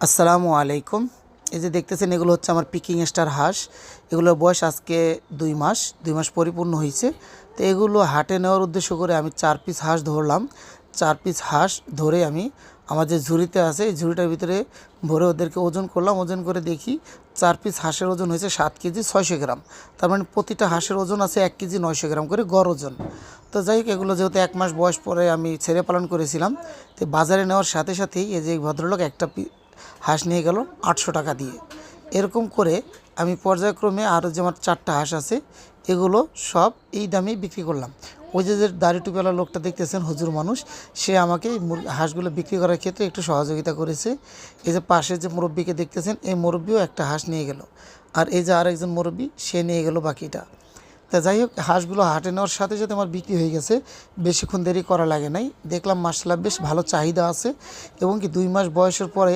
আসসালামু আলাইকুম। এই যে দেখতেছেন এগুলো হচ্ছে আমার পিকিং স্টার হাঁস। এগুলোর বয়স আজকে 2 মাস পরিপূর্ণ হয়েছে। তো এগুলো হাটে নেওয়ার উদ্দেশ্য করে আমি 4 পিস হাঁস ধরলাম। 4 পিস হাঁস ধরে আমি আমার যে ঝুড়িতে আছে এই ঝুড়িটার ভিতরে ভরে ওদেরকে ওজন করলাম। ওজন করে দেখি 4 পিস হাঁসের ওজন হয়েছে 7 কেজি 600 গ্রাম। তার মানে প্রতিটা হাঁসের ওজন আছে 1 কেজি 900 গ্রাম করে গড় ওজন। তো যাই হোক, এগুলো যেহেতু 1 মাস বয়স পরে আমি ছেড়ে পালন করেছিলাম, তো বাজারে নেওয়ার সাথে সাথেই এই যে ভদ্রলোক একটা হাঁস নিয়ে গেল 800 টাকা দিয়ে। এরকম করে আমি পর্যায়ক্রমে আরও যে আমার 4টা হাঁস আছে এগুলো সব এই দামেই বিক্রি করলাম। ওই যে দাড়ি টুপিওয়ালা লোকটা দেখতেছেন, হুজুর মানুষ, সে আমাকে এই হাঁসগুলো বিক্রি করার ক্ষেত্রে একটু সহযোগিতা করেছে। এই যে পাশে যে মুরব্বিকে দেখতেছেন, এই মুরব্বিও একটা হাঁস নিয়ে গেল, আর এই যে আরেকজন মুরব্বি সে নিয়ে গেল বাকিটা। তা যাই হোক, হাঁসগুলো হাটে নেওয়ার সাথে সাথে আমার বিক্রি হয়ে গেছে, বেশিক্ষণ দেরি করা লাগে নাই। দেখলাম মাশাআল্লাহ বেশ ভালো চাহিদা আছে, এবং কি 2 মাস বয়সের পরে